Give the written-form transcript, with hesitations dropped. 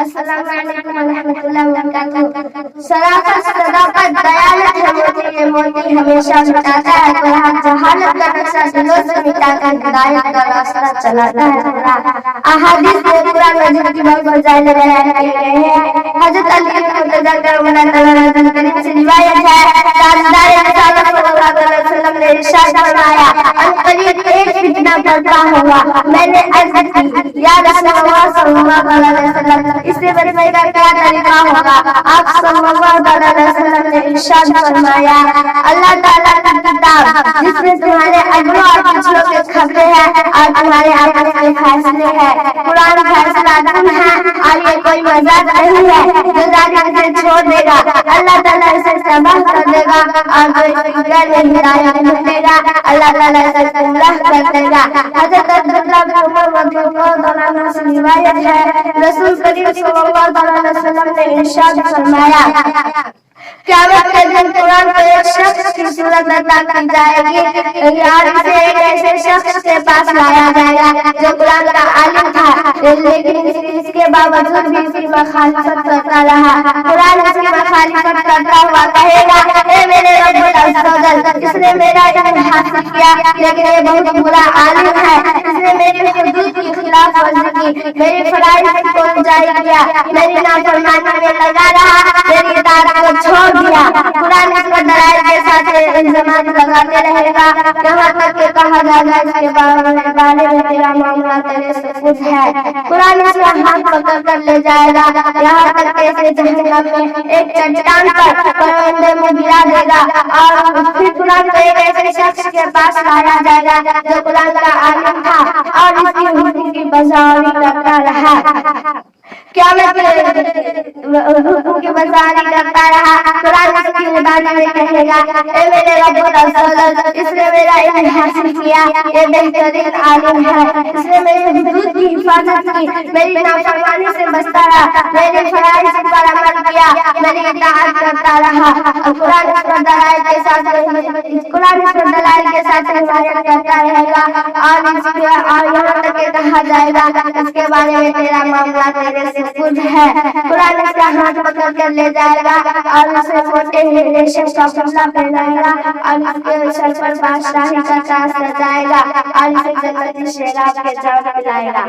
السلام علیکم ورحمۃ اللہ وبرکاتہ۔ شرافت، صداقت، دیانت ہے موتی، یہ موتی ہمیشہ مٹاتا ہے قرآن، جہالت کا نقشہ دلوں سے مٹا کر ہدایت کا راستہ چلاتا ہے قرآن۔ احادیث میں قرآن مجید کی بہت فضائل بیان کیے گئے ہیں۔ حضرت علی مرتضیٰ کرم اللہ تعالیٰ سے روایت ہے، تاجدار رسالت صلی اللہ علیہ وسلم نے ارشاد فرمایا، عنقریب ایک فتنہ برپا ہوگا۔ میں نے عرض کی، یا رسول اللہ صلی اللہ علیہ وسلم، اس سے بچنے کا کیا طریقہ ہوگا؟ آپ صلی اللہ علیہ وسلم نے ارشاد فرمایا، اللہ تعالیٰ کی کتاب جس میں تمہارے اگلوں اور پچھلوں کے خبریں ہیں اور تمہارے آپس کے فیصلے ہیں۔ قرآن فیصلہ تم ہے اور یہ کوئی مذاق نہیں ہے۔ جو ظالم اسے چھوڑ دے گا اللہ تعالیٰ اسے تباہ کر دے گا، اور جو اس کی غیر ہدایت کرے گا اللہ تعالیٰ اسے گمراہ کر دے گا۔ حضرت عبداللہ بن عمر رضی اللہ عنہ سے روایت ہے، رسول کریم صلی اللہ علیہ وسلم نے ارشاد فرمایا، قیامت کے دن قرآن کو ایک شخص کی صورت عطا کی جائے گی اور اسے ایک ایسے شخص کے پاس لایا جائے گا جو قرآن کا عالم تھا، لیکن اس کے باوجود بھی اس کی مخالفت کرتا رہا۔ قرآن اس کی مخالفت کرتا ہوا کہے گا، اے میرے رب العزت، اس نے میرا علم حاصل کیا لیکن یہ بہت برا عالم ہے، اس نے میری حدود کی خلاف ورزی کی، میری فرائض کو جاری کیا، میری نافرمانی میں لگا رہا، میری اطاعت کو چھوڑ دیا۔ قرآن اس پر دلائل کے ساتھ الزامات لگاتے رہے گا، یہاں تک کہ کہا جائے گا اس کے بارے میں تیرا معاملہ تیرے سے خود ہے۔ قرآن اس کا ہاتھ پکڑ کر لے جائے گا، یہاں تک کہ اسے جہنم میں ایک چٹان پر پروندے میں گرا دے گا، اور پھر قرآن کو ایک ایسے شخص کے پاس لایا جائے گا جو قرآن کا عالم تھا اور اس کی حکم کی بازاری کرتا رہا، قیامت حکم کی بازاری کرتا رہا۔ قرآن اس کی عبادت میں کہے گا، اے میرے رب العزت، اس نے میرا علم حاصل کیا، یہ بہترین عالم ہے، اس نے میری حدود کی حفاظت کی، میری نافرمانی سے بچتا رہا، میرے فرائض پر عمل کیا، میری اطاعت کرتا رہا۔ قرآن اس پر دلائل کے ساتھ حمایت کرتا رہے گا، اور یہاں تک کہ کہا جائے گا اس کے بارے میں تیرا معاملہ تیرے سے خود ہے۔ قرآن اس کا ہاتھ پکڑ کر لے جائے گا اور اسے موٹے ریشم کا کپڑا پہنائے گا اور اس کے سر پر بادشاہی کا تاج سجائے گا اور اسے جنتی شراب کے جام پلائے گا۔